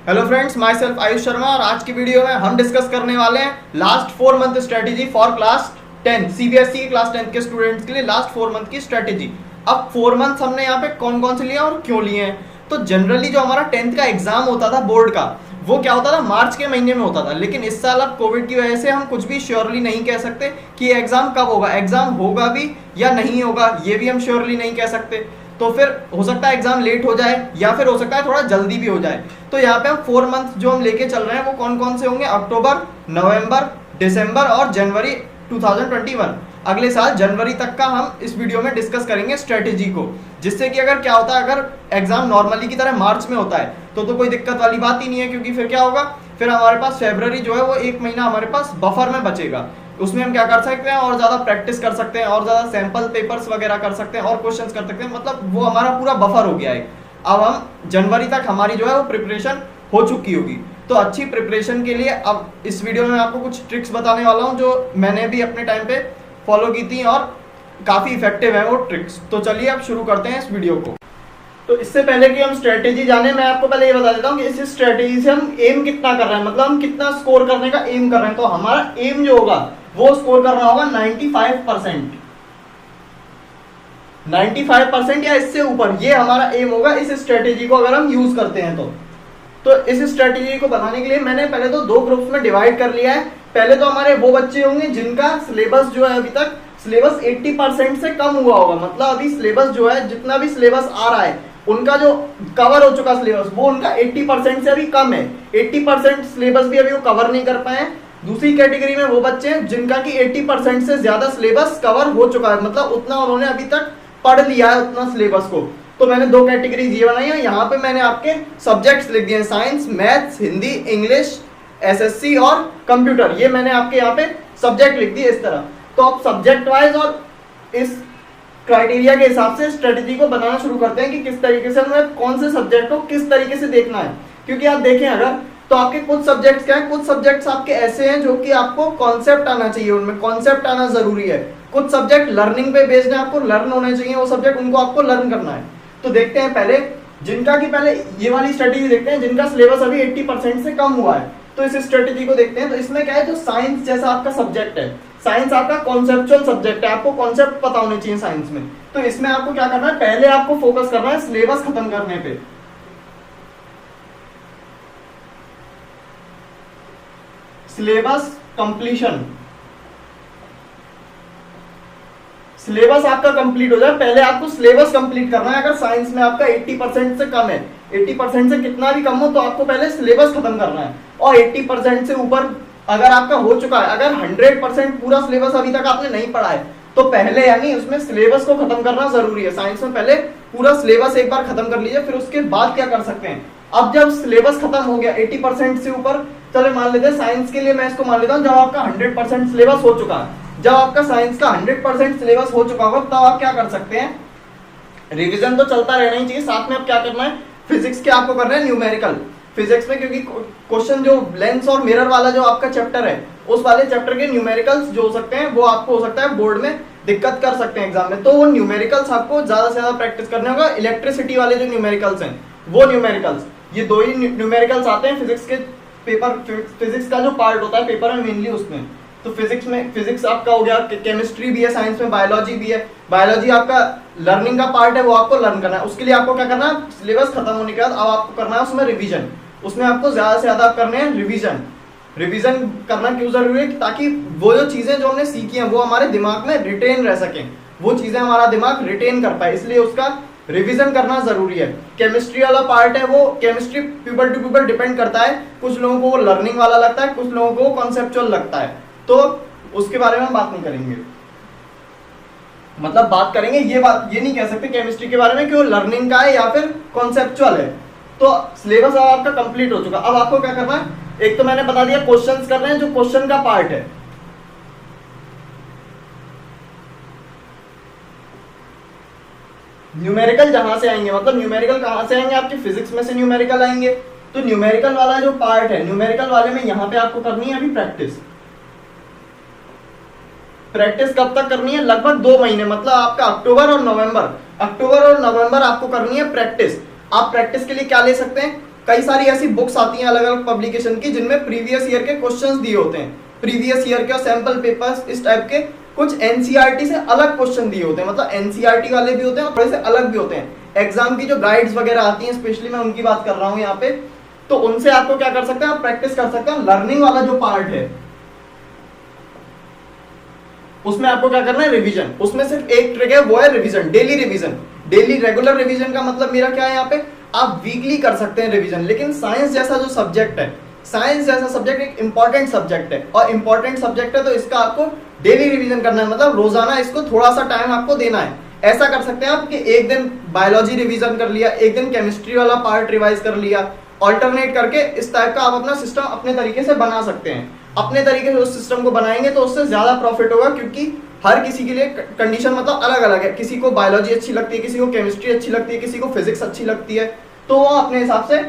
Hello friends, my self Ayush Sharma और आज की वीडियो में हम डिस्कस करने वाले हैं last 4 month strategy for class 10 CBSE की क्लास 10 के स्टूडेंट्स के लिए लास्ट 4 मंथ की स्ट्रेटेजी। अब 4 मंथ हमने यहाँ पे कौन कौन से लिए और क्यों लिए हैं। तो जनरली जो हमारा 10th का एग्जाम होता था बोर्ड का, वो क्या होता था, मार्च के महीने में होता था। लेकिन इस साल अब कोविड की वजह से हम कुछ भी श्योरली नहीं कह सकते कि एग्जाम कब होगा, एग्जाम होगा भी या नहीं होगा ये भी हम श्योरली नहीं कह सकते। तो फिर हो सकता है एग्जाम लेट हो जाए या फिर हो सकता है थोड़ा जल्दी भी हो जाए। तो यहाँ पे हम 4 मंथ जो हम लेके चल रहे हैं वो कौन कौन से होंगे, अक्टूबर, नवंबर, दिसंबर और जनवरी 2021। अगले साल जनवरी तक का हम इस वीडियो में डिस्कस करेंगे स्ट्रेटेजी को, जिससे कि अगर क्या होता है, अगर एग्जाम नॉर्मली की तरह मार्च में होता है तो कोई दिक्कत वाली बात ही नहीं है, क्योंकि फिर क्या होगा, फिर हमारे पास फरवरी जो है वो 1 महीना हमारे पास बफर में बचेगा। उसमें हम क्या कर सकते हैं, और ज्यादा प्रैक्टिस कर सकते हैं, और ज्यादा सैंपल पेपर्स वगैरह कर सकते हैं और क्वेश्चंस कर सकते हैं। मतलब वो हमारा पूरा बफर हो गया है। अब हम जनवरी तक हमारी जो है वो प्रिपरेशन हो चुकी होगी। तो अच्छी प्रिपरेशन के लिए अब इस वीडियो में आपको कुछ ट्रिक्स बताने वाला हूँ जो मैंने भी अपने टाइम पे फॉलो की थी और काफी इफेक्टिव है वो ट्रिक्स। तो चलिए अब शुरू करते हैं इस वीडियो को। तो इससे पहले कि हम स्ट्रेटेजी जाने, मैं आपको पहले ये बता देता हूँ कि इस स्ट्रेटेजी से हम एम कितना कर रहे हैं, मतलब हम कितना स्कोर करने का एम कर रहे हैं। तो हमारा एम जो होगा वो स्कोर करना होगा 95%, 95% या इससे ऊपर, ये हमारा एम होगा इस स्ट्रेटेजी को अगर हम यूज करते हैं तो इस स्ट्रेटेजी को बनाने के लिए मैंने पहले तो 2 ग्रुप्स में डिवाइड कर लिया है। पहले तो हमारे वो बच्चे होंगे जिनका सिलेबस जो है अभी तक सिलेबस 80% से कम हुआ होगा। मतलब अभी सिलेबस जो है, जितना भी सिलेबस आ रहा है, उनका जो कवर हो चुका सिलेबस वो उनका 80% से अभी कम है। 80% सिलेबस भी अभी वो कवर नहीं कर पाए। दूसरी कैटेगरी में वो बच्चे हैं जिनका कि 80% से ज्यादा सिलेबस कवर हो चुका है, मतलब उतना उन्होंने अभी तक पढ़ लिया है उतना सिलेबस को। तो मैंने 2 कैटेगरीज ये बनाई है। यहाँ पे मैंने आपके सब्जेक्ट्स लिख दिए, science, maths, Hindi, English, SSC और कंप्यूटर। ये मैंने आपके यहाँ पे सब्जेक्ट लिख दिए इस तरह। तो आप सब्जेक्ट वाइज और इस क्राइटेरिया के हिसाब से स्ट्रेटेजी को बनाना शुरू करते हैं कि किस तरीके से हमें कौन से सब्जेक्ट को किस तरीके से देखना है। क्योंकि आप देखें अगर, तो आपके कुछ सब्जेक्ट्स क्या है, कुछ सब्जेक्ट्स आपके ऐसे हैं जो कि आपको कॉन्सेप्ट आना चाहिए, उनमें कॉन्सेप्ट आना जरूरी है। कुछ सब्जेक्ट लर्निंग पे बेस्ड है, आपको लर्न होने चाहिए वो सब्जेक्ट, उनको आपको लर्न करना है। तो देखते हैं पहले जिनका कि पहले ये वाली स्ट्रेटेजी देखते हैं जिनका सिलेबस अभी 80% से कम हुआ है। तो इस स्ट्रेटेजी को देखते हैं। तो इसमें क्या है, जो साइंस जैसा आपका सब्जेक्ट है, साइंस आपका कॉन्सेप्चुअल सब्जेक्ट है, आपको कॉन्सेप्ट पता होने चाहिए साइंस में। तो इसमें आपको क्या करना है, पहले आपको फोकस करना है सिलेबस खत्म करने पे। सिलेबस कंप्लीशन, सिलेबस आपका कंप्लीट हो जाए, पहले आपको सिलेबस कंप्लीट करना है। अगर साइंस में आपका 80% से कम है, 80% से कितना भी कम हो, तो आपको पहले सिलेबस खत्म करना है। और 80% से ऊपर अगर आपका हो चुका है, अगर 100% पूरा सिलेबस अभी तक आपने नहीं पढ़ा है, तो पहले यानी उसमें सिलेबस को खत्म करना जरूरी है। साइंस में पहले पूरा सिलेबस एक बार खत्म कर लीजिए, फिर उसके बाद क्या कर सकते हैं। अब जब सिलेबस खत्म हो गया 80% से ऊपर, चले मान लेते हैं साइंस के लिए, मैं इसको मान लेता हूँ, जब आपका 100% सिलेबस हो चुका है, जब आपका साइंस का 100% सिलेबस हो चुका होगा, तब आप क्या कर सकते हैं, रिवीजन तो चलता रहना ही चाहिए, साथ में आप क्या करना है, फिजिक्स के आपको करना है न्यूमेरिकल। फिजिक्स में क्योंकि क्वेश्चन जो लेंस और मिरर वाला जो आपका चैप्टर है, उस वाले चैप्टर के न्यूमेरिकल्स जो हो सकते हैं वो आपको हो सकता है बोर्ड में दिक्कत कर सकते हैं एग्जाम में। तो वो न्यूमेरिकल्स आपको ज्यादा से ज्यादा प्रैक्टिस करने होगा। इलेक्ट्रिसिटी वाले जो न्यूमेरिकल्स हैं वो न्यूमेरिकल्स, ये 2 ही न्यूमेरिकल्स आते हैं फिजिक्स के पेपर, फिजिक्स का जो पार्ट होता है पेपर में मेनली उसमें। तो फिजिक्स में, फिजिक्स आपका हो गया, केमिस्ट्री भी है साइंस में, बायोलॉजी भी है। बायोलॉजी आपका लर्निंग का पार्ट है, वो आपको लर्न करना है। उसके लिए आपको क्या करना है, सिलेबस खत्म होने के बाद अब आपको करना है उसमें रिवीजन। उसमें आपको ज्यादा से ज्यादा करने हैं रिवीजन। रिवीजन करना क्यों जरूरी है, ताकि वो जो चीजें जो हमने सीखी हैं वो हमारे दिमाग में रिटेन रह सकें, वो चीजें हमारा दिमाग रिटेन कर पाए, इसलिए उसका रिवीजन करना जरूरी है। केमिस्ट्री वाला पार्ट है, वो chemistry people to people depend करता है, कुछ लोगों को वो लर्निंग वाला लगता है, कुछ लोगों को कॉन्सेप्चुअल लगता है। तो उसके बारे में हम बात नहीं करेंगे, मतलब बात करेंगे, ये बात ये नहीं कह सकते केमिस्ट्री के बारे में कि वो लर्निंग का है या फिर कॉन्सेप्चुअल है। तो सिलेबस अब आपका कंप्लीट हो चुका। अब आपको क्या करना है, एक तो मैंने बता दिया क्वेश्चंस कर रहे हैं, जो क्वेश्चन का पार्ट है। न्यूमेरिकल जहां से आएंगे, मतलब न्यूमेरिकल कहां से आएंगे, आपके फिजिक्स में से न्यूमेरिकल आएंगे। तो न्यूमेरिकल वाला जो पार्ट है, न्यूमेरिकल वाले में यहां पे आपको करनी है अभी प्रैक्टिस। प्रैक्टिस कब तक करनी है, लगभग 2 महीने, मतलब आपका अक्टूबर और नवंबर आपको करनी है प्रैक्टिस। आप प्रैक्टिस के लिए क्या ले सकते हैं, कई सारी ऐसी बुक्स आती हैं अलग अलग पब्लिकेशन की जिनमें प्रीवियस ईयर के क्वेश्चंस दिए होते हैं, प्रीवियस ईयर के और सैंपल पेपर्स इस टाइप के कुछ एनसीईआरटी से अलग क्वेश्चन दिए होते हैं, मतलब एनसीईआरटी वाले भी होते हैं और थोड़े से अलग भी होते हैं। एग्जाम की जो गाइड्स वगैरह आती हैं स्पेशली मैं उनकी बात कर रहा हूँ यहाँ पे, तो उनसे आपको क्या कर सकते हैं, आप प्रैक्टिस कर सकते हैं। लर्निंग वाला जो पार्ट है उसमें आपको क्या करना है, रिवीजन। उसमें सिर्फ एक ट्रिक है, वो है revision, daily revision. Daily regular revision का मतलब मेरा क्या है, यहाँ पे आप वीकली कर सकते हैं रिवीजन, लेकिन साइंस जैसा जो सब्जेक्ट है, साइंस जैसा सब्जेक्ट एक इंपॉर्टेंट सब्जेक्ट है और इंपॉर्टेंट सब्जेक्ट है तो इसका आपको डेली रिवीजन करना है, मतलब रोजाना इसको थोड़ा सा टाइम आपको देना है। ऐसा कर सकते हैं आप कि एक दिन बायोलॉजी रिवीजन कर लिया, एक दिन केमिस्ट्री वाला पार्ट रिवाइज कर लिया, ऑल्टरनेट करके इस टाइप का आप अपना सिस्टम अपने तरीके से बना सकते हैं। अपने तरीके से उस सिस्टम को बनाएंगे तो उससे ज्यादा प्रॉफिट होगा, क्योंकि हर किसी के लिए कंडीशन मतलब अलग अलग है। किसी को बायोलॉजी अच्छी लगती है, किसी को केमिस्ट्री अच्छी लगती है, किसी को फिजिक्स अच्छी लगती है, तो वो अपने हिसाब से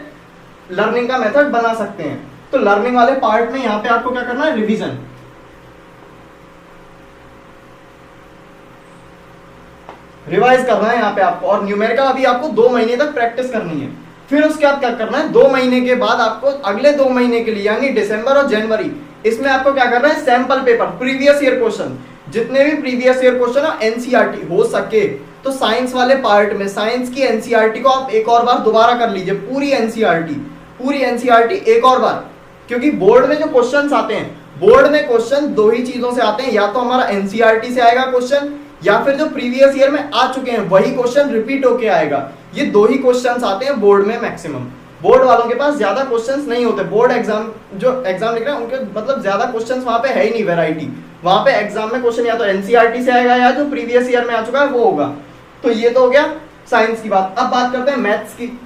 लर्निंग का मेथड बना सकते हैं। तो लर्निंग वाले पार्ट में यहाँ पे आपको क्या करना है, रिवीजन। रिवाइज करना है यहाँ पे आपको, और न्यूमेरिकल अभी आपको 2 महीने तक प्रैक्टिस करनी है। फिर उसके बाद क्या करना है, 2 महीने के बाद आपको अगले 2 महीने के लिए यानी दिसंबर और जनवरी, इसमें आपको क्या करना है, sample paper, previous year question, जितने भी प्रीवियस ईयर क्वेश्चन है एनसीईआरटी हो सके तो साइंस वाले पार्ट में साइंस की एनसीईआरटी को आप एक और बार दोबारा कर लीजिए, पूरी एनसीईआरटी एक और बार। क्योंकि बोर्ड में जो क्वेश्चंस आते हैं, बोर्ड में क्वेश्चन 2 ही चीजों से आते हैं, या तो हमारा एनसीईआरटी से आएगा क्वेश्चन, या फिर जो प्रीवियस ईयर में आ चुके हैं वही क्वेश्चन रिपीट होके आएगा। ये 2 ही क्वेश्चंस आते हैं बोर्ड में मैक्सिमम। बोर्ड वालों के पास ज्यादा क्वेश्चंस नहीं होते, बोर्ड एग्जाम जो एग्जाम लिख रहे हैं उनके मतलब ज्यादा क्वेश्चंस वहां पे है ही नहीं, वैरायटी। वहां पे एग्जाम में क्वेश्चन या तो एनसीईआरटी से आएगा या जो प्रीवियस ईयर में आ चुका है वो होगा। तो ये तो हो गया साइंस की बात। अब बात करते हैं मैथ्स की।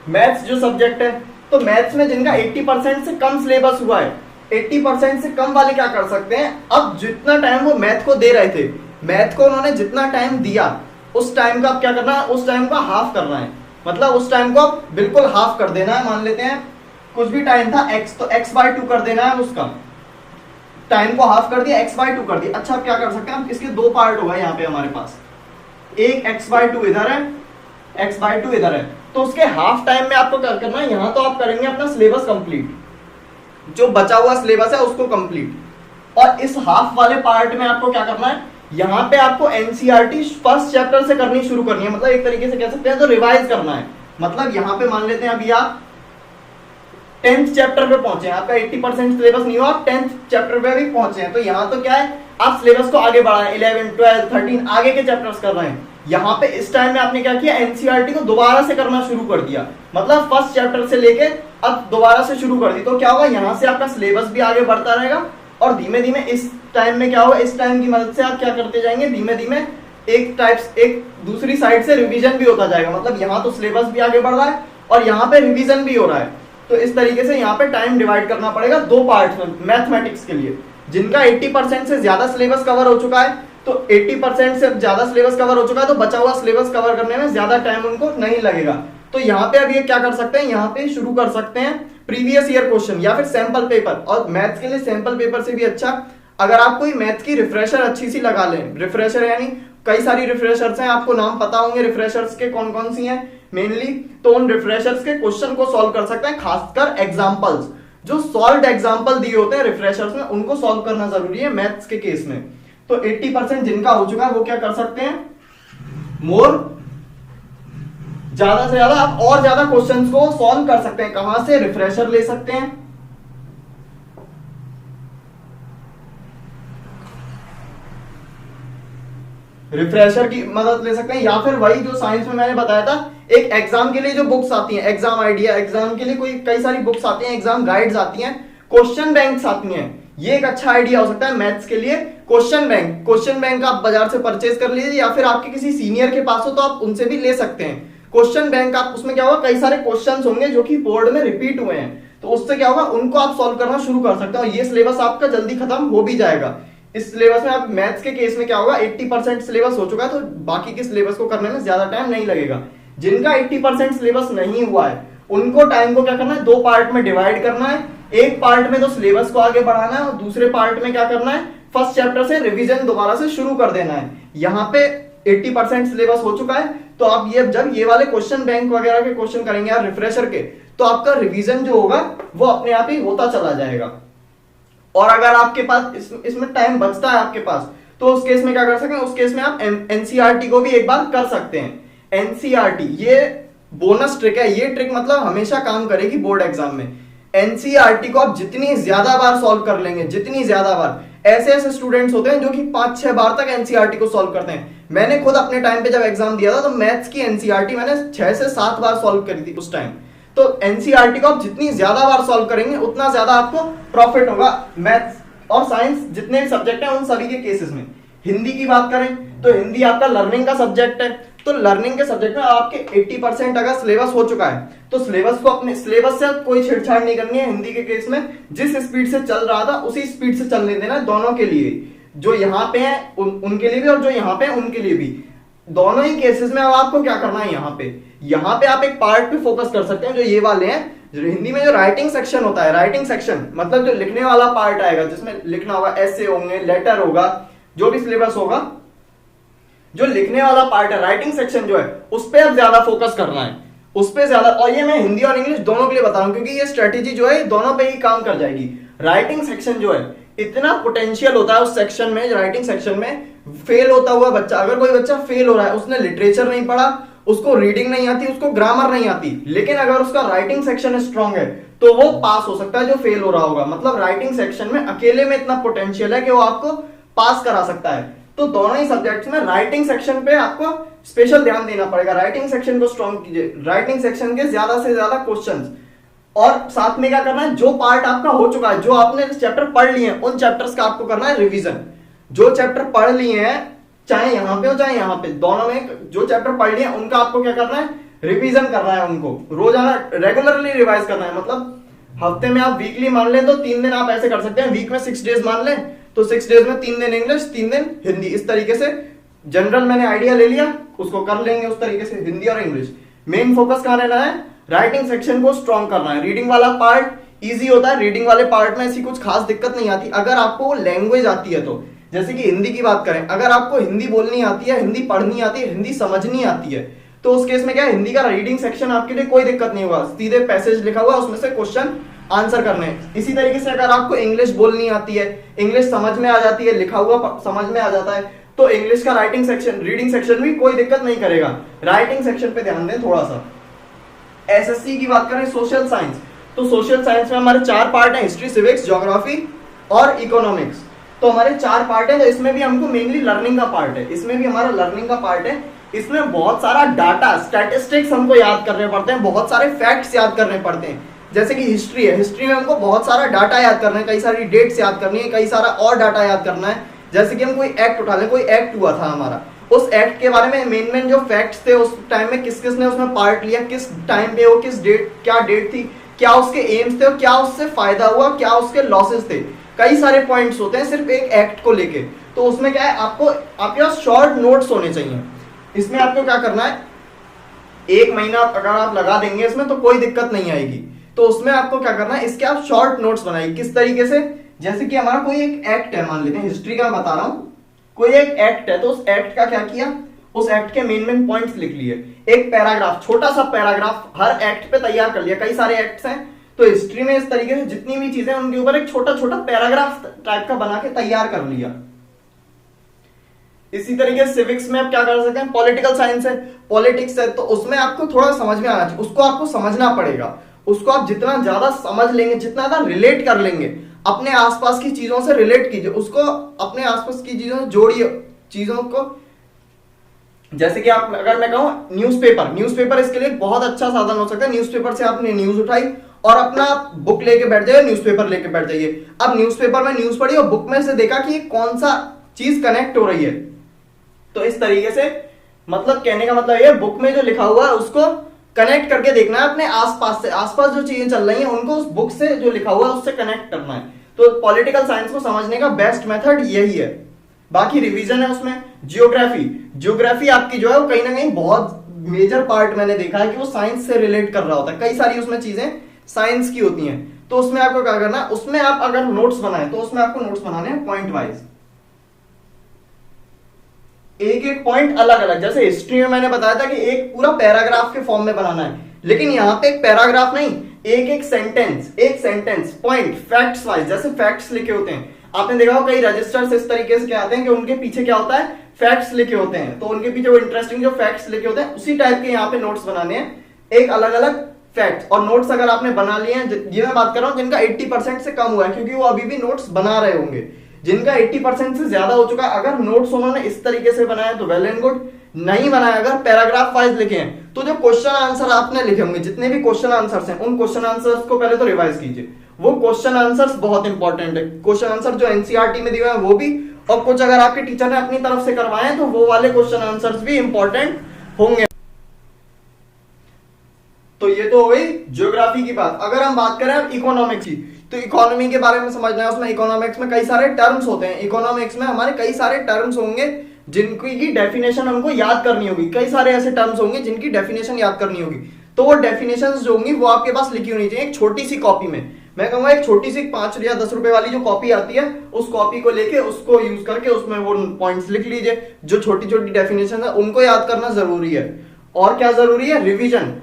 मैथ्स जो सब्जेक्ट है, तो मैथ्स में जिनका 80% से कम सिलेबस हुआ है, 80% से कम वाले क्या कर सकते हैं, अब जितना टाइम वो मैथ को दे रहे थे, मैथ को उन्होंने जितना टाइम दिया उस टाइम का आप क्या करना है, उस टाइम का हाफ करना है। मतलब उस टाइम को आप बिल्कुल हाफ कर देना है। मान लेते हैं कुछ भी टाइम था x, तो x/2 कर देना है, उसका टाइम को हाफ कर दिया, x/2 कर दिया। अच्छा, आप क्या कर सकते हैं, इसके 2 पार्ट होगा यहाँ पे हमारे पास, एक x/2 इधर है, x/2 इधर है, तो उसके हाफ टाइम में आपको क्या करना है, यहाँ तो आप करेंगे अपना सिलेबस कंप्लीट, जो बचा हुआ सिलेबस है उसको कंप्लीट। और इस हाफ वाले पार्ट में आपको क्या करना है, यहाँ पे आपको एनसीईआरटी फर्स्ट चैप्टर से करनी शुरू करनी है, मतलब एक तरीके से कह सकते हैं तो रिवाइज करना है। मतलब यहाँ पे मान लेते हैं अभी आप 10th चैप्टर पे पहुंचे हैं, आपका 80% सिलेबस नहीं हुआ, आप 10th चैप्टर पे भी पहुंचे हैं, तो यहाँ तो क्या है, आप सिलेबस को आगे बढ़ाएं, 11, 12, 13 आगे के चैप्टर्स कर रहे हैं। यहाँ पे इस टाइम में आपने क्या किया, एनसीईआरटी को दोबारा से करना शुरू कर दिया, मतलब फर्स्ट चैप्टर से लेके अब दोबारा से शुरू कर दी। तो क्या होगा, यहाँ से आपका सिलेबस भी आगे बढ़ता रहेगा और धीमे धीमे इस टाइम में क्या होगा, इस टाइम की मदद से आप क्या करते जाएंगे, धीमे धीमे एक दूसरी साइड से रिवीजन भी होता जाएगा। मतलब यहाँ तो सिलेबस भी आगे बढ़ रहा है और यहाँ पे रिवीजन भी हो रहा है। तो इस तरीके से यहाँ पे टाइम डिवाइड करना पड़ेगा 2 पार्ट्स में मैथमेटिक्स के लिए। जिनका 80% से ज्यादा सिलेबस कवर हो चुका है, तो 80% से ज्यादा सिलेबस कवर हो चुका है, तो बचा हुआ सिलेबस कवर करने में ज्यादा टाइम उनको नहीं लगेगा। तो यहाँ पे अब ये क्या कर सकते हैं, यहाँ पे शुरू कर सकते हैं प्रीवियस ईयर क्वेश्चन या फिर सैंपल पेपर। और मैथ्स के लिए सैंपल पेपर से भी अच्छा, अगर आप कोई मैथ्स की रिफ्रेशर अच्छी सी लगा लें, रिफ्रेशर यानी कई सारी रिफ्रेशर्स हैं, आपको नाम पता होंगे रिफ्रेशर्स के कौन कौन सी हैं मेनली, तो उन रिफ्रेशर्स के क्वेश्चन को सॉल्व कर सकते हैं। खासकर एग्जांपल्स, जो सॉल्व्ड एग्जांपल दिए होते हैं रिफ्रेशर्स में, उनको सॉल्व करना जरूरी है मैथ्स के केस में। तो 80% जिनका हो चुका है वो क्या कर सकते हैं, ज्यादा से ज्यादा आप और ज्यादा क्वेश्चंस को सॉल्व कर सकते हैं। कहां से, रिफ्रेशर ले सकते हैं, रिफ्रेशर की मदद ले सकते हैं, या फिर वही जो साइंस में मैंने बताया था, एक एग्जाम के लिए जो बुक्स आती हैं, एग्जाम आइडिया, एग्जाम के लिए कोई कई सारी बुक्स आती हैं, एग्जाम गाइड्स आती हैं, क्वेश्चन बैंक्स आती हैं। ये एक अच्छा आइडिया हो सकता है मैथ्स के लिए। क्वेश्चन बैंक आप बाजार से परचेज कर लीजिए, या फिर आपके किसी सीनियर के पास हो तो आप उनसे भी ले सकते हैं। क्वेश्चन बैंक आप, उसमें क्या होगा, कई सारे क्वेश्चंस होंगे जो कि बोर्ड में रिपीट हुए हैं, तो उससे क्या होगा, उनको आप सॉल्व करना शुरू कर सकते हैं और ये सिलेबस आपका जल्दी खत्म हो भी जाएगा। इस सिलेबस में आप मैथ्स के केस में क्या होगा, 80% सिलेबस हो चुका है, तो बाकी के सिलेबस को करने में ज्यादा टाइम नहीं लगेगा। जिनका 80% सिलेबस नहीं हुआ है उनको टाइम को क्या करना है, 2 पार्ट में डिवाइड करना है। एक पार्ट में तो सिलेबस को आगे बढ़ाना है और दूसरे पार्ट में क्या करना है, फर्स्ट चैप्टर से रिवीजन दोबारा से शुरू कर देना है। यहाँ पे 80% सिलेबस हो चुका है, तो आप ये जब ये वाले क्वेश्चन बैंक वगैरह के क्वेश्चन करेंगे या रिफ्रेशर के, तो आपका रिवीजन जो होगा वो अपने आप ही होता चला जाएगा। और अगर आपके पास इसमें टाइम बचता है आपके पास, तो उस केस में क्या कर सकते हैं, उस केस में आप एनसीईआरटी को भी एक बार कर सकते हैं। एनसीईआरटी ये बोनस ट्रिक है, ये ट्रिक मतलब हमेशा काम करेगी बोर्ड एग्जाम में। एनसीईआरटी को आप जितनी ज्यादा बार सॉल्व कर लेंगे, जितनी ज्यादा बार, ऐसे ऐसे स्टूडेंट्स होते हैं जो कि 5-6 बार तक एनसीईआरटी को सॉल्व करते हैं। मैंने खुद अपने टाइम पे जब एग्जाम दिया था तो मैथ्स की एनसीईआरटी मैंने 6 से 7 बार सॉल्व करी थी उस टाइम। तो एनसीईआरटी को आप जितनी ज्यादा बार सॉल्व करेंगे उतना ज्यादा आपको प्रॉफिट होगा मैथ्स और साइंस जितने भी सब्जेक्ट हैं उन सभी के केसेस में। हिंदी की बात करें तो हिंदी आपका लर्निंग का सब्जेक्ट है, तो लर्निंग के सब्जेक्ट में आपके 80% अगर सिलेबस हो चुका है तो सिलेबस को, अपने सिलेबस से कोई छेड़छाड़ नहीं करनी है। हिंदी के केस में जिस स्पीड से चल रहा था उसी स्पीड से चलने देना दोनों के लिए, जो यहाँ पे है उनके लिए भी और जो यहाँ पे है उनके लिए भी। दोनों ही केसेस में अब आपको क्या करना है, यहाँ पे आप एक पार्ट पे फोकस कर सकते हैं जो ये वाले हैं। हिंदी में जो राइटिंग सेक्शन होता है, राइटिंग सेक्शन मतलब जो लिखने वाला पार्ट आएगा, जिसमें लिखना होगा, ऐसे होंगे, लेटर होगा, जो भी सिलेबस होगा, जो लिखने वाला पार्ट है, राइटिंग सेक्शन जो है, उस पर अब ज्यादा फोकस करना है, उस पर ज्यादा। और ये मैं हिंदी और इंग्लिश दोनों के लिए बता रहा हूं क्योंकि ये स्ट्रेटेजी जो है दोनों पे ही काम कर जाएगी। राइटिंग सेक्शन जो है, इतना पोटेंशियल होता है उस सेक्शन में, राइटिंग सेक्शन में। फेल होता हुआ बच्चा, अगर कोई बच्चा फेल हो रहा है, उसने लिटरेचर नहीं पढ़ा, उसको रीडिंग नहीं आती, उसको ग्रामर नहीं आती, लेकिन अगर उसका राइटिंग सेक्शन स्ट्रांग है तो वो पास हो सकता है जो फेल हो रहा होगा। मतलब राइटिंग सेक्शन में अकेले में इतना पोटेंशियल है कि वो आपको पास करा सकता है। तो दोनों ही सब्जेक्ट्स में राइटिंग सेक्शन पे आपको स्पेशल ध्यान देना पड़ेगा, राइटिंग सेक्शन को स्ट्रांग कीजिए, राइटिंग सेक्शन के ज्यादा से ज्यादा क्वेश्चंस। और साथ में क्या करना है, जो पार्ट आपका हो चुका है, जो आपने चैप्टर पढ़ लिए हैं, उन चैप्टर्स का आपको करना है रिवीजन। जो चैप्टर पढ़ लिए हैं, चाहे यहां पे हो चाहे यहां पे, दोनों में जो चैप्टर पढ़ लिए हैं उनका आपको क्या करना है, रिवीजन करना है, उनको रोजाना रेगुलरली रिवाइज करना है। मतलब हफ्ते में आप वीकली मान लें तो 3 दिन आप ऐसे कर सकते हैं, वीक में 6 डेज मान लें तो 6 डेज में 3 दिन इंग्लिश, 3 दिन हिंदी, इस तरीके से जनरल मैंने आइडिया ले लिया, उसको कर लेंगे उस तरीके से हिंदी और इंग्लिश। मेन फोकस कहां रहना है, राइटिंग सेक्शन को स्ट्रॉन्ग करना है। रीडिंग वाला पार्ट इजी होता है, रीडिंग वाले पार्ट में ऐसी कुछ खास दिक्कत नहीं आती अगर आपको लैंग्वेज आती है तो। जैसे कि हिंदी की बात करें, अगर आपको हिंदी बोलनी आती है, हिंदी पढ़नी आती है, हिंदी समझनी आती है, तो उस केस में क्या है, हिंदी का रीडिंग सेक्शन आपके लिए कोई दिक्कत नहीं होगा, सीधे पैसेज लिखा हुआ उसमें से क्वेश्चन आंसर करने हैं। इसी तरीके से अगर आपको इंग्लिश बोलनी आती है, इंग्लिश समझ में आ जाती है, लिखा हुआ समझ में आ जाता है, तो इंग्लिश का राइटिंग सेक्शन, रीडिंग सेक्शन भी कोई दिक्कत नहीं करेगा। राइटिंग सेक्शन पे ध्यान दें थोड़ा सा। एसएससी की बात करें, सोशल साइंस, तो सोशल साइंस में हमारे 4 पार्ट हैं, हिस्ट्री, सिविक्स, ज्योग्राफी और इकोनॉमिक्स। तो हमारे 4 पार्ट है, तो इसमें भी हमको मेनली लर्निंग का पार्ट है, इसमें भी हमारा लर्निंग का पार्ट है। इसमें बहुत सारा डाटा, स्टैटिस्टिक्स हमको याद करने पड़ते हैं, बहुत सारे फैक्ट्स याद करने पड़ते हैं। जैसे कि हिस्ट्री है, हिस्ट्री में हमको बहुत सारा डाटा याद करना है, कई सारी डेट्स याद करनी है, कई सारा और डाटा याद करना है। जैसे कि हम कोई एक्ट उठा लें, कोई एक्ट हुआ था हमारा, उस एक्ट के बारे में मेन जो फैक्ट्स थे, उस टाइम में किस किस ने उसमें पार्ट लिया, किस टाइम पे वो, किस डेट, क्या डेट थी, क्या उसके एम्स थे और क्या उससे फायदा हुआ, क्या उसके लॉसेस थे। कई सारे पॉइंट्स होते हैं सिर्फ एक एक्ट को लेके। तो उसमें क्या है, आपको आपके पास शॉर्ट नोट्स होने चाहिए। इसमें आपको क्या करना है, 1 महीना अगर आप लगा देंगे इसमें तो कोई दिक्कत नहीं आएगी। तो उसमें आपको क्या करना है, इसके आप शॉर्ट नोट्स बनाइए। किस तरीके से, जैसे कि हमारा कोई एक एक्ट है, मान लेते हैं हिस्ट्री का बता रहा हूं, कोई एक एक्ट है, तो उस एक्ट का क्या किया, उस एक्ट के मेन पॉइंट्स लिख लिए, एक पैराग्राफ, छोटा सा पैराग्राफ हर एक्ट पे तैयार कर लिया। कई सारे एक्ट्स हैं, तो हिस्ट्री में इस तरीके से जितनी भी चीजें उनके ऊपर एक छोटा छोटा पैराग्राफ टाइप का बना के तैयार कर लिया। इसी तरीके से सिविक्स में आप क्या कर सकते हैं, पॉलिटिकल साइंस है, पॉलिटिक्स है, तो उसमें आपको थोड़ा समझ में आना चाहिए, उसको आपको समझना पड़ेगा। उसको आप जितना ज्यादा समझ लेंगे, जितना ज्यादा रिलेट कर लेंगे, अपने आसपास की चीजों से रिलेट कीजिए, उसको अपने आसपास की चीजों से जोड़िए, चीजों को। जैसे कि आप, अगर मैं कहूं न्यूज़पेपर इसके लिए बहुत अच्छा साधन हो सकता है। न्यूज़पेपर से आपने न्यूज उठाई और अपना बुक लेके बैठ जाइए, न्यूज़पेपर लेके बैठ जाइए। अब न्यूज़पेपर में न्यूज पढ़ी और बुक में से देखा कि कौन सा चीज कनेक्ट हो रही है। तो इस तरीके से, मतलब कहने का मतलब ये, बुक में जो लिखा हुआ है उसको कनेक्ट करके देखना है अपने आसपास से, आसपास जो चीजें चल रही हैं उनको उस बुक से जो लिखा हुआ है उससे कनेक्ट करना है। तो पॉलिटिकल साइंस को समझने का बेस्ट मेथड यही है। बाकी रिवीजन है उसमें। ज्योग्राफी आपकी जो है वो कहीं ना कहीं बहुत मेजर पार्ट मैंने देखा है कि वो साइंस से रिलेट कर रहा होता है, कई सारी उसमें चीजें साइंस की होती हैं। तो उसमें आपको क्या करना है, उसमें आप अगर नोट्स बनाए तो उसमें आपको नोट्स बनाने हैं पॉइंट वाइज। एक एक पॉइंट अलग अलग, जैसे हिस्ट्री में मैंने बताया था कि एक पूरा पैराग्राफ के फॉर्म में बनाना है, लेकिन यहाँ पे एक पैराग्राफ नहीं, एक एक सेंटेंस पॉइंट फैक्ट्स वाइज, जैसे फैक्ट्स लिखे होते हैं, आपने देखा हो कई रजिस्टर्स इस तरीके से क्या आते हैं कि उनके पीछे क्या होता है, फैक्ट्स लिखे होते हैं, तो उनके पीछे वो इंटरेस्टिंग जो फैक्ट्स लिखे होते हैं उसी टाइप के यहाँ पे नोट्स बनाने हैं, एक अलग अलग फैक्ट्स। और नोट्स अगर आपने बना लिए हैं, ये मैं बात कर रहा हूँ जिनका 80% से कम हुआ है, क्योंकि वो अभी भी नोट्स बना रहे होंगे। जिनका 80% से ज्यादा हो चुका है, अगर नोट्स उन्होंने इस तरीके से बनाया तो वेल एंड गुड, नहीं बनाया, अगर पैराग्राफ वाइज लिखे हैं तो जो क्वेश्चन आंसर आपने लिखे होंगे, जितने भी क्वेश्चन आंसर्स हैं, उन क्वेश्चन आंसर्स को पहले तो रिवाइज कीजिए। वो क्वेश्चन आंसर्स बहुत इंपॉर्टेंट है, क्वेश्चन आंसर जो एनसीईआरटी में दिए हुए हैं वो भी, और कुछ अगर आपके टीचर ने अपनी तरफ से करवाए हैं तो वो वाले क्वेश्चन आंसर्स भी इंपॉर्टेंट होंगे। तो ये तो हो गई ज्योग्राफी की बात। अगर हम बात करें इकोनॉमिक्स की, तो इकोनॉमी के बारे में समझना है, उसमें इकोनॉमिक्स में कई सारे टर्म्स होते हैं, इकोनॉमिक्स में हमारे कई सारे टर्म्स होंगे जिनकी डेफिनेशन हमको याद करनी होगी, कई सारे ऐसे टर्म्स होंगे जिनकी डेफिनेशन याद करनी होगी, तो वो डेफिनेशंस जो होंगी वो आपके पास लिखी होनी चाहिए एक छोटी सी कॉपी में। मैं कहूंगा एक छोटी सी 5 या 10 रुपए वाली जो कॉपी आती है, उस कॉपी को लेके उसको यूज करके उसमें वो पॉइंट्स लिख लीजिए, जो छोटी छोटी डेफिनेशन है उनको याद करना जरूरी है। और क्या जरूरी है, रिवीजन,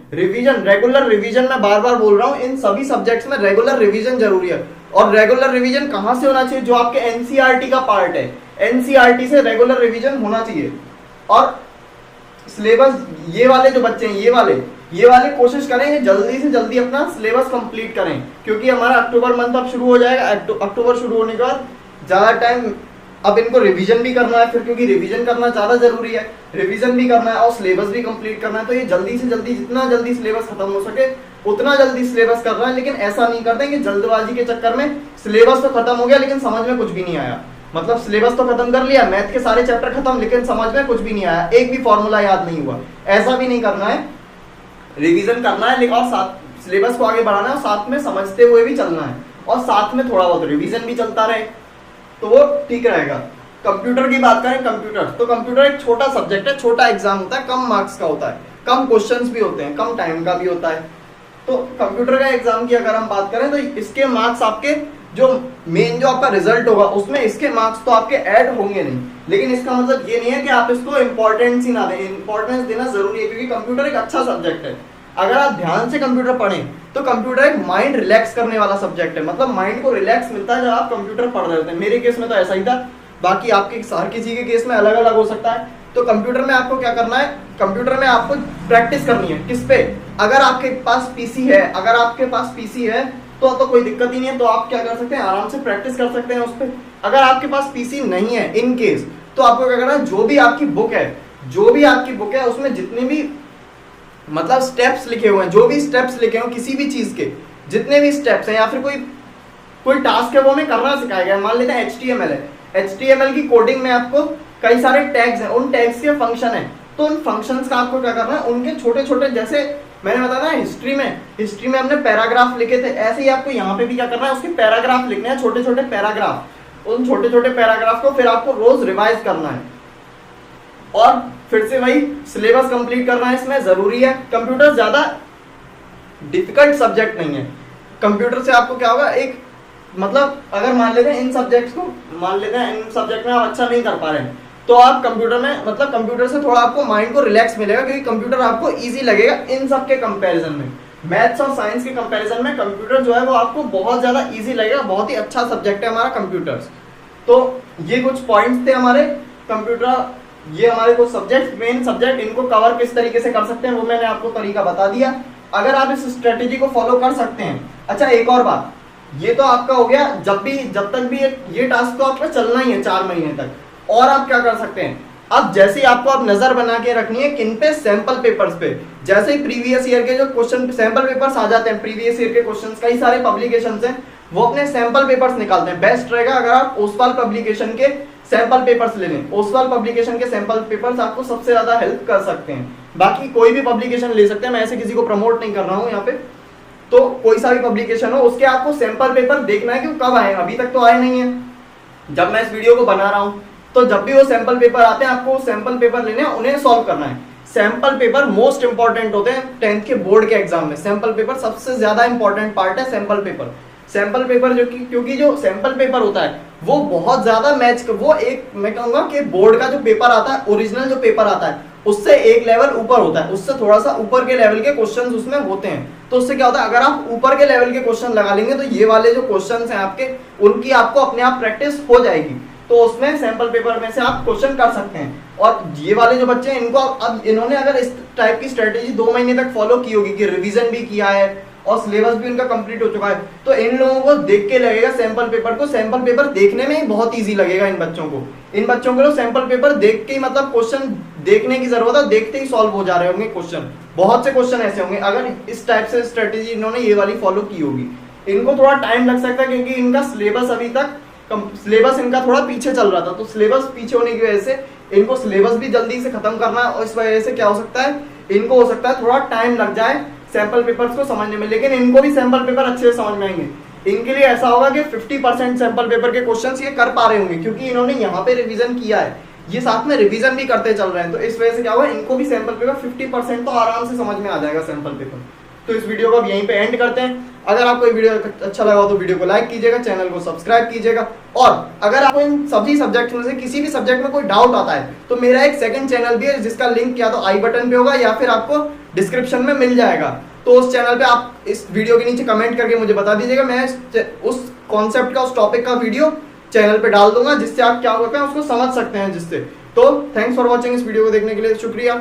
रेगुलर रिवीजन, मैं बार बार बोल रहा हूं, इन सभी सब्जेक्ट्स में रेगुलर रिवीजन जरूरी है। और रेगुलर रिवीजन कहां से होना चाहिए, जो आपके एनसीईआरटी का पार्ट है, एनसीईआरटी से रेगुलर रिवीजन होना चाहिए। और सिलेबस, ये वाले जो बच्चे हैं, ये वाले कोशिश करेंगे जल्दी से जल्दी अपना सिलेबस कंप्लीट करें, क्योंकि हमारा अक्टूबर मंथ अब शुरू हो जाएगा। अक्टूबर शुरू होने के बाद ज्यादा टाइम अब इनको रिवीजन भी करना है फिर, क्योंकि रिवीजन करना ज्यादा जरूरी है, रिवीजन भी करना है और सिलेबस भी कंप्लीट करना है। तो ये जल्दी से जल्दी, जितना जल्दी सिलेबस खत्म हो सके उतना जल्दी सिलेबस कर रहा है। लेकिन ऐसा नहीं करते कि जल्दबाजी के चक्कर में सिलेबस तो खत्म हो गया लेकिन समझ में कुछ भी नहीं आया, मतलब सिलेबस तो खत्म कर लिया, मैथ के सारे चैप्टर खत्म, लेकिन समझ में कुछ भी नहीं आया, एक भी फॉर्मूला याद नहीं हुआ। ऐसा भी नहीं करना है, रिवीजन करना है और साथ सिलेबस को आगे बढ़ाना है, और साथ में समझते हुए भी चलना है, और साथ में थोड़ा बहुत रिवीजन भी चलता रहे, तो वो ठीक रहेगा। कंप्यूटर की बात करें, कंप्यूटर, तो कंप्यूटर एक छोटा सब्जेक्ट है, छोटा एग्जाम होता है, कम मार्क्स का होता है, कम क्वेश्चंस भी होते हैं, कम टाइम का भी होता है। तो कंप्यूटर का एग्जाम की अगर हम बात करें तो इसके मार्क्स आपके जो मेन जो आपका रिजल्ट होगा उसमें इसके मार्क्स तो आपके ऐड होंगे नहीं, लेकिन इसका मतलब ये नहीं है कि आप इसको इंपॉर्टेंस ही ना दें, इंपॉर्टेंस देना जरूरी है, क्योंकि कंप्यूटर एक अच्छा सब्जेक्ट है। अगर आप ध्यान से कंप्यूटर पढ़ें तो कंप्यूटर एक माइंड रिलैक्स करने वाला सब्जेक्ट है, मतलब माइंड को रिलैक्स मिलता है जब आप कंप्यूटर पढ़ रहे होते हैं। मेरे केस में तो ऐसा ही था, बाकी आपके हर किसी के केस में अलग अलग हो सकता है। तो कंप्यूटर में आपको क्या करना है, कंप्यूटर में आपको प्रैक्टिस करनी है, किस पे, अगर आपके पास पीसी है, अगर आपके पास पीसी है तो कोई दिक्कत ही नहीं है, तो आप क्या कर सकते हैं, आराम से प्रैक्टिस कर सकते हैं उस पर। अगर आपके पास पीसी नहीं है इन केस, तो आपको क्या करना है, जो भी आपकी बुक है उसमें जितने भी मतलब स्टेप्स लिखे हुए हैं, जो भी स्टेप्स लिखे हुए किसी भी चीज के जितने भी स्टेप्स हैं, या फिर कोई टास्क है वो हमें करना सिखाया गया, मान लेते हैं HTML है, HTML की कोडिंग में आपको कई सारे टैग्स हैं, उन टैग्स के फंक्शन है, तो उन फंक्शंस का आपको क्या करना है, उनके छोटे छोटे, जैसे मैंने बताया ना हिस्ट्री में हमने पैराग्राफ लिखे थे, ऐसे ही आपको यहाँ पे भी क्या करना है, उसके पैराग्राफ लिखने हैं, छोटे छोटे पैराग्राफ। उन छोटे छोटे पैराग्राफ को फिर आपको रोज रिवाइज करना है और फिर से वही सिलेबस कंप्लीट करना है, इसमें जरूरी है। कंप्यूटर ज्यादा डिफिकल्ट सब्जेक्ट नहीं है, कंप्यूटर से आपको क्या होगा, एक मतलब अगर मान लेते हैं इन सब्जेक्ट में आप अच्छा नहीं कर पा रहे हैं, तो आप कंप्यूटर में मतलब कंप्यूटर से थोड़ा आपको माइंड को रिलैक्स मिलेगा, क्योंकि कंप्यूटर आपको इजी लगेगा इन सब के कंपैरिजन में। मैथ्स और साइंस के कंपैरिजन में कंप्यूटर जो है वो आपको बहुत ज्यादा इजी लगेगा, बहुत ही अच्छा सब्जेक्ट है हमारा कंप्यूटर्स। तो ये कुछ पॉइंट्स थे हमारे कंप्यूटर, ये हमारे कुछ सब्जेक्ट, मेन सब्जेक्ट, इनको कवर किस तरीके से कर सकते हैं वो मैंने आपको तरीका बता दिया। अगर आप इस स्ट्रेटेजी को फॉलो कर सकते हैं। अच्छा एक और बात, ये तो आपका हो गया, जब तक भी ये टास्क तो आपका चलना ही है 4 महीने तक। और आप क्या कर सकते हैं, अब जैसे ही आपको अब नजर बना के रखनी है किन पे, सैंपल पेपर्स पे। जैसे ही प्रीवियस ईयर के जो क्वेश्चन सैंपल पेपर्स आ जाते हैं, प्रीवियस ईयर के क्वेश्चंस, कई सारे पब्लिकेशंस हैं वो अपने सैंपल पेपर्स निकालते हैं। बेस्ट रहेगा अगर आप ओसवाल पब्लिकेशन के सैंपल पेपर्स ले लें, ओसवाल पब्लिकेशन के सैंपल पेपर्स आपको सबसे ज्यादा हेल्प कर सकते हैं। बाकी कोई भी पब्लिकेशन ले सकते हैं, मैं ऐसे किसी को प्रमोट नहीं कर रहा हूँ यहाँ पे, तो कोई सा भी पब्लिकेशन हो उसके आपको सैंपल पेपर देखना है कि वो कब आए, अभी तक तो आए नहीं है जब मैं इस वीडियो को बना रहा हूँ। तो जब भी वो सैंपल पेपर आते हैं आपको वो सैंपल पेपर लेने हैं, उन्हें सॉल्व करना है। सैंपल पेपर मोस्ट इंपॉर्टेंट होते हैं 10th के बोर्ड के एग्जाम में, सैंपल पेपर सबसे ज्यादा इंपॉर्टेंट पार्ट है। सैंपल सैंपल पेपर जो कि क्योंकि जो सैंपल पेपर होता है वो बहुत ज्यादा मैच, वो एक मैं कहूंगा कि बोर्ड का जो पेपर आता है, ओरिजिनल जो पेपर आता है उससे एक लेवल ऊपर होता है, उससे थोड़ा सा ऊपर के लेवल के क्वेश्चंस उसमें होते हैं। तो उससे क्या होता है, अगर आप ऊपर के लेवल के क्वेश्चन लगा लेंगे तो ये वाले जो क्वेश्चंस हैं आपके, उनकी आपको अपने आप प्रैक्टिस हो जाएगी। तो उसमें सैंपल पेपर में से आप क्वेश्चन कर सकते हैं। और ये वाले जो बच्चे हैं इनको अब इन्होंने अगर इस टाइप की स्ट्रेटेजी 2 महीने तक फॉलो की होगी कि रिवीजन भी किया है और सिलेबस भी उनका कंप्लीट हो चुका है, तो इन लोगों को देख के लगेगा सैंपल पेपर को, सैंपल पेपर देखने में ही बहुत इजी लगेगा इन बच्चों को। इन बच्चों को सैंपल पेपर देख के ही मतलब क्वेश्चन देखने की जरूरत है, देखते ही सॉल्व हो जा रहे होंगे क्वेश्चन। बहुत से क्वेश्चन ऐसे होंगे अगर इस टाइप से स्ट्रेटेजी इन्होंने ये वाली फॉलो की होगी। इनको थोड़ा टाइम लग सकता है क्योंकि इनका सिलेबस अभी तक सिलेबस इनका थोड़ा पीछे चल रहा था, तो सिलेबस पीछे होने की वजह से इनको सिलेबस भी जल्दी से खत्म करना है और इस वजह से क्या हो सकता है, इनको हो सकता है थोड़ा टाइम लग जाए सैंपल पेपर्स को समझने में। लेकिन इनको भी सैंपल पेपर अच्छे से समझ में आएंगे। इनके लिए ऐसा होगा कि 50% सैंपल पेपर के क्वेश्चंस ये कर पा रहे होंगे क्योंकि इन्होंने यहाँ पे रिवीजन किया है, ये साथ में रिवीजन भी करते चल रहे हैं। तो इस वजह से क्या होगा, इनको भी सैंपल पेपर 50% तो आराम से समझ में आ जाएगा सैंपल पेपर। तो इस वीडियो को अब यहीं पे एंड करते हैं। अगर आपको ये वीडियो अच्छा लगा हो तो वीडियो को लाइक कीजिएगा, चैनल को सब्सक्राइब कीजिएगा। और अगर आपको इन सभी सब्जेक्ट में से किसी भी सब्जेक्ट में कोई डाउट आता है तो मेरा एक सेकंड चैनल भी है जिसका लिंक या तो आई बटन पे होगा या फिर आपको डिस्क्रिप्शन में मिल जाएगा। तो उस चैनल पे आप इस वीडियो के नीचे कमेंट करके मुझे बता दीजिएगा, मैं उस कॉन्सेप्ट का, उस टॉपिक का वीडियो चैनल पे डाल दूंगा जिससे आप क्या होता है उसको समझ सकते हैं जिससे। तो थैंक्स फॉर वॉचिंग, इस वीडियो को देखने के लिए शुक्रिया।